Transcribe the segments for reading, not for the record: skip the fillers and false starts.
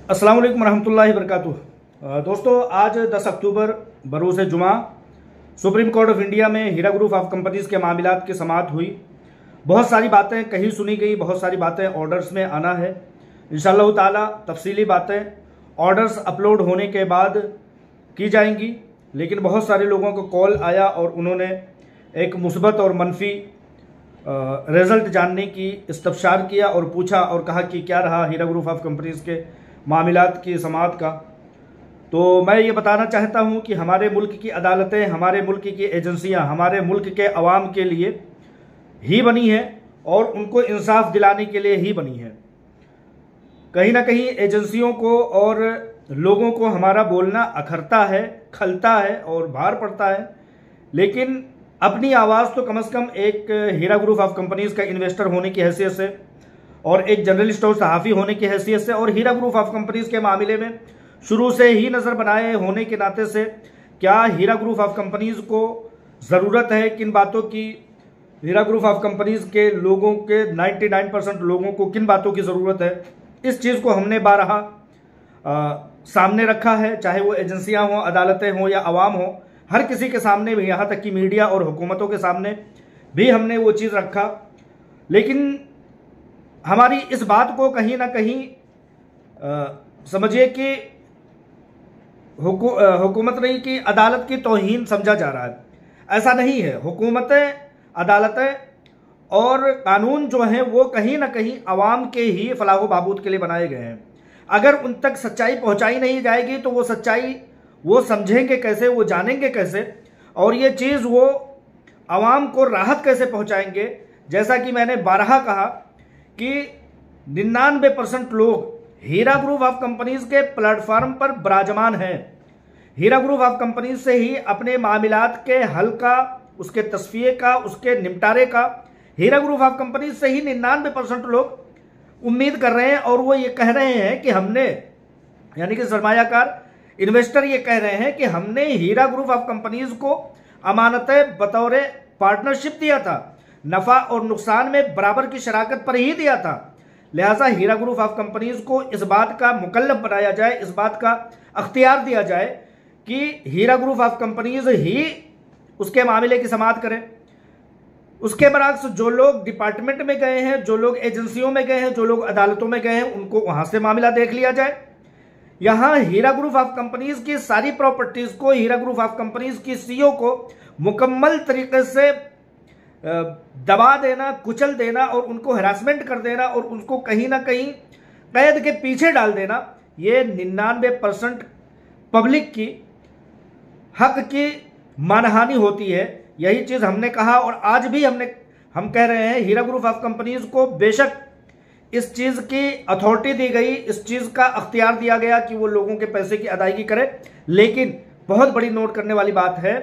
अस्सलाम वालेकुम रहमतुल्लाहि वबरकातुहू। दोस्तों, आज 10 अक्टूबर बरोज़ जुमा सुप्रीम कोर्ट ऑफ इंडिया में हीरा ग्रुप ऑफ कंपनीज के मामलात की समाअत हुई। बहुत सारी बातें कही सुनी गई, बहुत सारी बातें ऑर्डर्स में आना है। इंशाअल्लाह ताला तफसीली बातें ऑर्डर्स अपलोड होने के बाद की जाएंगी। लेकिन बहुत सारे लोगों को कॉल आया और उन्होंने एक मुस्बत और मनफी रिज़ल्ट जानने की इस्तफसार किया और पूछा और कहा कि क्या रहा हीरा ग्रुप ऑफ कंपनीज के मामलात की समाअत का। तो मैं ये बताना चाहता हूँ कि हमारे मुल्क की अदालतें, हमारे मुल्क की एजेंसियाँ हमारे मुल्क के अवाम के लिए ही बनी हैं और उनको इंसाफ दिलाने के लिए ही बनी है। कहीं ना कहीं एजेंसियों को और लोगों को हमारा बोलना अखरता है, खलता है और भार पड़ता है। लेकिन अपनी आवाज़ तो कम से कम एक हीरा ग्रुप ऑफ कंपनीज का इन्वेस्टर होने की हैसियत से और एक जर्नलिस्ट और सहाफ़ी होने की हैसियत से और हीरा ग्रुप ऑफ कंपनीज के मामले में शुरू से ही नज़र बनाए होने के नाते से क्या हीरा ग्रुप ऑफ कंपनीज को ज़रूरत है, किन बातों की हीरा ग्रुप ऑफ कंपनीज के लोगों के 99% लोगों को किन बातों की ज़रूरत है, इस चीज़ को हमने बारहा सामने रखा है। चाहे वो एजेंसियां हों, अदालतें हों या अवाम हो, हर किसी के सामने भी, यहाँ तक कि मीडिया और हुकूमतों के सामने भी हमने वो चीज़ रखा। लेकिन हमारी इस बात को कहीं ना कहीं समझिए कि हुकूमत नहीं कि अदालत की तौहीन समझा जा रहा है। ऐसा नहीं है। हुकूमतें, अदालतें और कानून जो हैं वो कहीं ना कहीं अवाम के ही फलाह व बहबूद के लिए बनाए गए हैं। अगर उन तक सच्चाई पहुंचाई नहीं जाएगी तो वो सच्चाई वो समझेंगे कैसे, वो जानेंगे कैसे, और ये चीज़ वो अवाम को राहत कैसे पहुंचाएंगे। जैसा कि मैंने बारहा कहा कि 99% लोग हीरा ग्रुप ऑफ कंपनीज के प्लेटफॉर्म पर विराजमान हैं। हीरा ग्रुप ऑफ कंपनीज से ही अपने मामलात के हल का, उसके तस्फिये का, उसके निपटारे का हीरा ग्रुप ऑफ कंपनीज से ही 99% लोग उम्मीद कर रहे हैं। और वो ये कह रहे हैं कि हमने, यानी कि सरमायाकार इन्वेस्टर ये कह रहे हैं कि हमने हीरा ग्रुप ऑफ कंपनीज को अमानतें बतौर पार्टनरशिप दिया था, नफ़ा और नुकसान में बराबर की शराकत पर ही दिया था। लिहाजा हीरा ग्रुप ऑफ कंपनीज को इस बात का मुकल्लफ बनाया जाए, इस बात का अख्तियार दिया जाए कि हीरा ग्रुप ऑफ कंपनीज ही उसके मामले की समाअत करें। उसके बरअक्स जो लोग डिपार्टमेंट में गए हैं, जो लोग एजेंसियों में गए हैं, जो लोग अदालतों में गए हैं, उनको वहां से मामला देख लिया जाए। यहां हीरा ग्रुप ऑफ कंपनीज की सारी प्रॉपर्टीज को, हीरा ग्रुप ऑफ कंपनीज की सीईओ को मुकम्मल तरीके से दबा देना, कुचल देना और उनको हरासमेंट कर देना और उनको कहीं ना कहीं कैद के पीछे डाल देना, ये 99% पब्लिक की हक की मानहानि होती है। यही चीज़ हमने कहा और आज भी हम कह रहे हैं हीरा ग्रुप ऑफ कंपनीज को बेशक इस चीज़ की अथॉरिटी दी गई, इस चीज़ का अख्तियार दिया गया कि वो लोगों के पैसे की अदायगी करे। लेकिन बहुत बड़ी नोट करने वाली बात है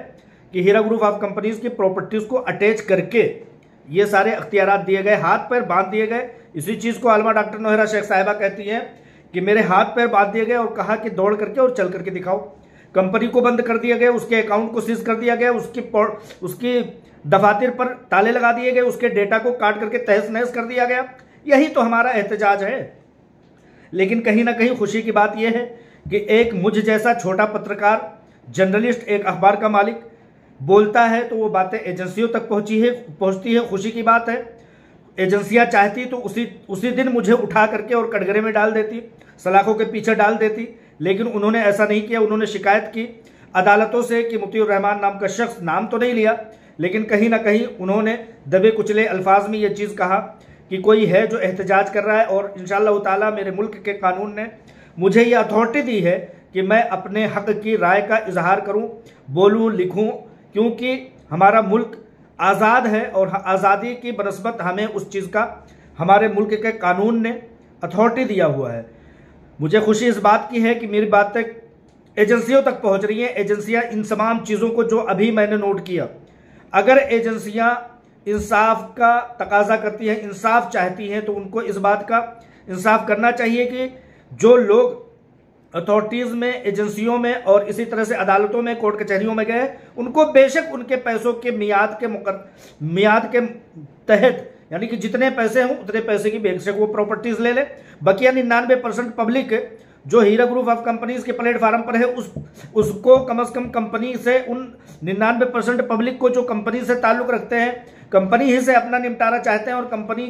कि हीरा ग्रुप ऑफ कंपनीज की प्रॉपर्टीज को अटैच करके ये सारे अख्तियारात दिए गए, हाथ पैर बांध दिए गए। इसी चीज़ को आलमा डॉक्टर नोहरा शेख साहिबा कहती हैं कि मेरे हाथ पैर बांध दिए गए और कहा कि दौड़ करके और चल करके दिखाओ। कंपनी को बंद कर दिया गया, उसके अकाउंट को सीज कर दिया गया, उसकी दफातर पर ताले लगा दिए गए, उसके डेटा को काट करके तहस नहस कर दिया गया। यही तो हमारा एहतजाज है। लेकिन कहीं ना कहीं खुशी की बात यह है कि एक मुझ जैसा छोटा पत्रकार, जर्नलिस्ट, एक अखबार का मालिक बोलता है तो वो बातें एजेंसियों तक पहुंचती है। खुशी की बात है। एजेंसियां चाहती तो उसी दिन मुझे उठा करके और कटघरे में डाल देती, सलाखों के पीछे डाल देती। लेकिन उन्होंने ऐसा नहीं किया। उन्होंने शिकायत की अदालतों से कि मुतीउर रहमान नाम का शख्स, नाम तो नहीं लिया, लेकिन कहीं ना कहीं उन्होंने दबे कुचले अल्फाज में ये चीज़ कहा कि कोई है जो एहतजाज कर रहा है। और इंशाअल्लाह ताला मेरे मुल्क के कानून ने मुझे ये अथॉरिटी दी है कि मैं अपने हक की राय का इजहार करूँ, बोलूँ, लिखूँ, क्योंकि हमारा मुल्क आज़ाद है और आज़ादी की बनस्बत हमें उस चीज़ का हमारे मुल्क के कानून ने अथॉरिटी दिया हुआ है। मुझे खुशी इस बात की है कि मेरी बातें एजेंसियों तक पहुंच रही हैं। एजेंसियां इन तमाम चीज़ों को जो अभी मैंने नोट किया, अगर एजेंसियां इंसाफ का तकाजा करती हैं, इंसाफ चाहती हैं, तो उनको इस बात का इंसाफ करना चाहिए कि जो लोग अथॉरिटीज़ में, एजेंसियों में और इसी तरह से अदालतों में, कोर्ट कचहरियों में गए, उनको बेशक उनके पैसों के मियाद के तहत, यानी कि जितने पैसे हों उतने पैसे की बेशक वो प्रॉपर्टीज़ ले ले। बकिया 99% पब्लिक जो हीरा ग्रुप ऑफ कंपनीज के प्लेटफार्म पर है उसको कम से कम कंपनी से उन 99% पब्लिक को जो कंपनी से ताल्लुक रखते हैं, कंपनी ही से अपना निपटारा चाहते हैं और कंपनी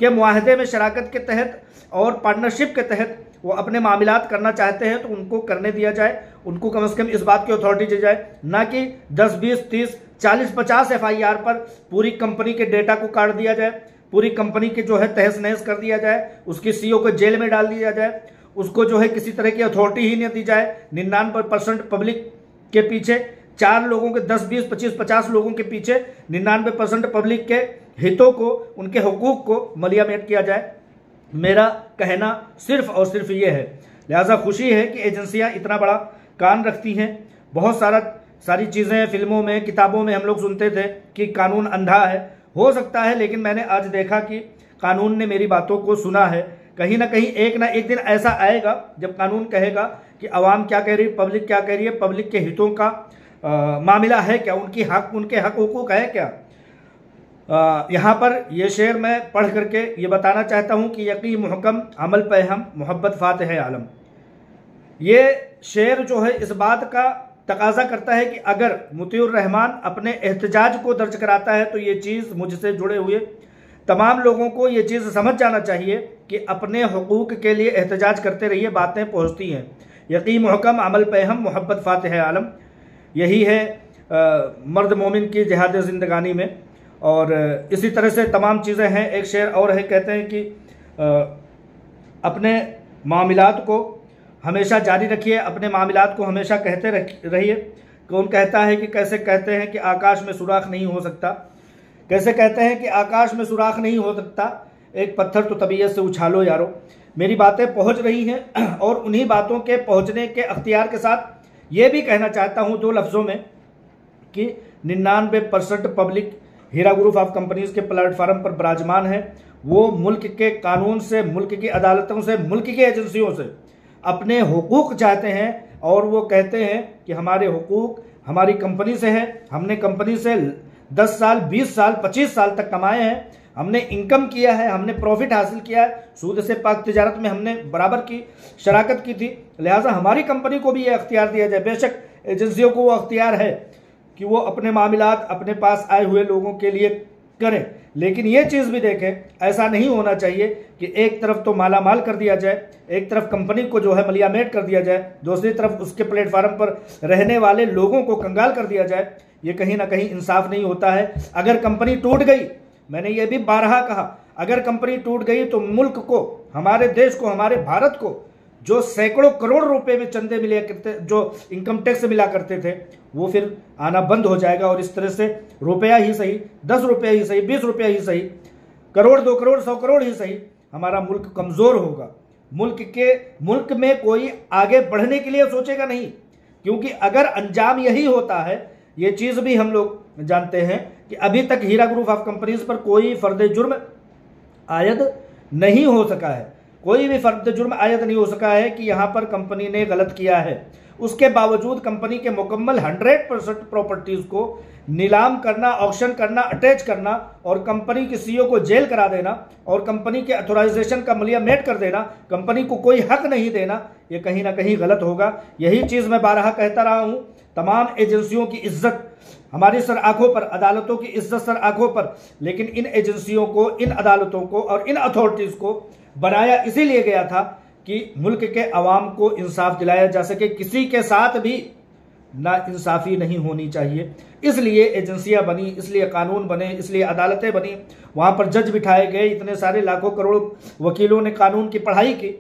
के मुआहदे में शराकत के तहत और पार्टनरशिप के तहत वो अपने मामलात करना चाहते हैं, तो उनको करने दिया जाए। उनको कम से कम इस बात की अथॉरिटी दी जाए, ना कि 10, 20, 30, 40, 50 FIR पर पूरी कंपनी के डेटा को काट दिया जाए, पूरी कंपनी के जो है तहस नहस कर दिया जाए, उसकी CEO को जेल में डाल दिया जाए, उसको जो है किसी तरह की अथॉरिटी ही नहीं दी जाए। 99% पब्लिक के पीछे, 4 लोगों के 10, 20, 25, 50 लोगों के पीछे 99% पब्लिक के हितों को, उनके हुकूक को मलियामेट किया जाए। मेरा कहना सिर्फ और सिर्फ ये है। लिहाजा खुशी है कि एजेंसियां इतना बड़ा कान रखती हैं। बहुत सारी चीज़ें फिल्मों में, किताबों में हम लोग सुनते थे कि कानून अंधा है, हो सकता है, लेकिन मैंने आज देखा कि कानून ने मेरी बातों को सुना है। कहीं ना कहीं एक ना एक दिन ऐसा आएगा जब कानून कहेगा कि अवाम क्या कह रही है, पब्लिक क्या कह रही है, पब्लिक के हितों का मामला है क्या, उनके हक हुकूक है क्या। यहाँ पर यह शेर मैं पढ़ करके ये बताना चाहता हूँ कि यकीन मुहकम अमल पे हम मोहब्बत फातिह आलम। ये शेर जो है इस बात का तकाजा करता है कि अगर मुतीउर रहमान अपने एहतजाज को दर्ज कराता है तो ये चीज़ मुझसे जुड़े हुए तमाम लोगों को ये चीज़ समझ जाना चाहिए कि अपने हुकूक के लिए एहतजाज करते रहिए, बातें पहुँचती हैं। यकीन मुहकम अमल पे हम मोहब्बत फातिह आलम, यही है मर्द मोमिन की जिहाद ज़िंदगानी में। और इसी तरह से तमाम चीज़ें हैं। एक शेर और है, कहते हैं कि अपने मामलात को हमेशा जारी रखिए, अपने मामलात को हमेशा कहते रहिए। कौन कहता है कि कैसे कहते हैं कि आकाश में सुराख नहीं हो सकता, कैसे कहते हैं कि आकाश में सुराख नहीं हो सकता, एक पत्थर तो तबीयत से उछालो यारो। मेरी बातें पहुंच रही हैं और उन्हीं बातों के पहुंचने के अख्तियार के साथ ये भी कहना चाहता हूं 2 लफ्ज़ों में कि 99% public Heera group of companies के प्लेटफार्म पर विराजमान है। वो मुल्क के कानून से, मुल्क की अदालतों से, मुल्क की एजेंसियों से अपने हुकूक चाहते हैं और वो कहते हैं कि हमारे हुकूक हमारी कंपनी से है। हमने कंपनी से 10 साल, 20 साल, 25 साल तक कमाए हैं, हमने इनकम किया है, हमने प्रॉफिट हासिल किया है, सूद से पाक तिजारत में हमने बराबर की शराकत की थी। लिहाजा हमारी कंपनी को भी ये अख्तियार दिया जाए। बेशक एजेंसियों को वो अख्तियार है कि वो अपने मामलात अपने पास आए हुए लोगों के लिए करें, लेकिन ये चीज़ भी देखें, ऐसा नहीं होना चाहिए कि एक तरफ तो माला माल कर दिया जाए, एक तरफ कंपनी को जो है मलियामेट कर दिया जाए, दूसरी तरफ उसके प्लेटफार्म पर रहने वाले लोगों को कंगाल कर दिया जाए। ये कहीं ना कहीं इंसाफ नहीं होता है। अगर कंपनी टूट गई, मैंने ये भी बारहा कहा, अगर कंपनी टूट गई तो मुल्क को, हमारे देश को, हमारे भारत को जो सैकड़ों करोड़ रुपए में चंदे मिले करते, जो इनकम टैक्स मिला करते थे, वो फिर आना बंद हो जाएगा। और इस तरह से रुपया ही सही, 10 रुपया ही सही, 20 रुपया ही सही, करोड़, 2 करोड़, 100 करोड़ ही सही, हमारा मुल्क कमज़ोर होगा। मुल्क में कोई आगे बढ़ने के लिए सोचेगा नहीं, क्योंकि अगर अंजाम यही होता है, ये चीज़ भी हम लोग जानते हैं कि अभी तक हीरा ग्रुप ऑफ कंपनीज पर कोई फर्द जुर्म आयद नहीं हो सका है, कोई भी फर्द जुर्म आयद नहीं हो सका है कि यहाँ पर कंपनी ने गलत किया है। उसके बावजूद कंपनी के मुकम्मल 100% प्रॉपर्टीज को नीलाम करना, ऑक्शन करना, अटैच करना और कंपनी के CEO को जेल करा देना और कंपनी के अथोराइजेशन का मलियामेट कर देना, कंपनी को कोई हक नहीं देना, ये कहीं ना कहीं गलत होगा। यही चीज़ मैं बारहा कहता रहा हूँ। तमाम एजेंसियों की इज्जत हमारी सर आंखों पर, अदालतों की इज्जत सर आंखों पर, लेकिन इन एजेंसियों को, इन अदालतों को और इन अथॉरिटीज़ को बनाया इसीलिए गया था कि मुल्क के अवाम को इंसाफ दिलाया जा सके। किसी के साथ भी ना इंसाफी नहीं होनी चाहिए, इसलिए एजेंसियां बनी, इसलिए कानून बने, इसलिए अदालतें बनी, वहाँ पर जज बिठाए गए, इतने सारे लाखों करोड़ वकीलों ने कानून की पढ़ाई की।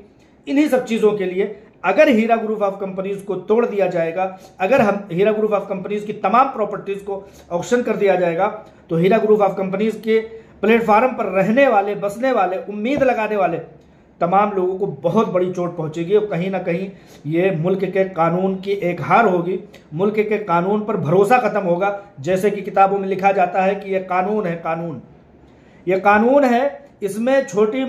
इन्हीं सब चीज़ों के लिए अगर हीरा ग्रुप ऑफ कंपनीज को तोड़ दिया जाएगा, अगर हम हीरा ग्रुप ऑफ कंपनीज की तमाम प्रॉपर्टीज को ऑक्शन कर दिया जाएगा, तो हीरा ग्रुप ऑफ कंपनीज के प्लेटफार्म पर रहने वाले, बसने वाले, उम्मीद लगाने वाले तमाम लोगों को बहुत बड़ी चोट पहुंचेगी और कहीं ना कहीं ये मुल्क के कानून की एक हार होगी। मुल्क के कानून पर भरोसा खत्म होगा। जैसे कि किताबों में लिखा जाता है कि ये कानून है, कानून, ये कानून है, इसमें छोटी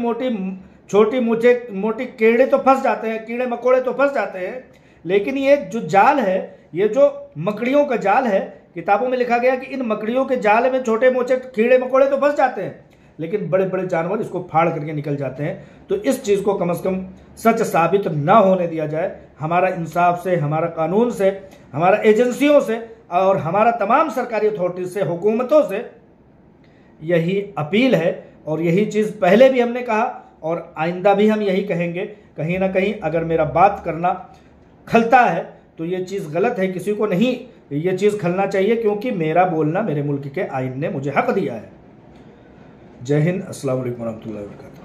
मोटी कीड़े तो फंस जाते हैं, कीड़े मकोड़े तो फंस जाते हैं, लेकिन ये जो जाल है, ये जो मकड़ियों का जाल है, किताबों में लिखा गया कि इन मकड़ियों के जाल में छोटे मोटे कीड़े मकोड़े तो फंस जाते हैं, लेकिन बड़े बड़े जानवर इसको फाड़ करके निकल जाते हैं। तो इस चीज़ को कम से कम सच साबित ना होने दिया जाए। हमारा इंसाफ से, हमारा कानून से, हमारा एजेंसियों से और हमारा तमाम सरकारी अथॉरिटीज से, हुकूमतों से यही अपील है। और यही चीज़ पहले भी हमने कहा और आइंदा भी हम यही कहेंगे। कहीं ना कहीं अगर मेरा बात करना खलता है तो ये चीज़ गलत है, किसी को नहीं ये चीज़ खलना चाहिए, क्योंकि मेरा बोलना मेरे मुल्क के आइन ने मुझे हक दिया है। जय हिंद, अस्सलाम वालेकुम रहमतुल्लाहि व बरकातहू।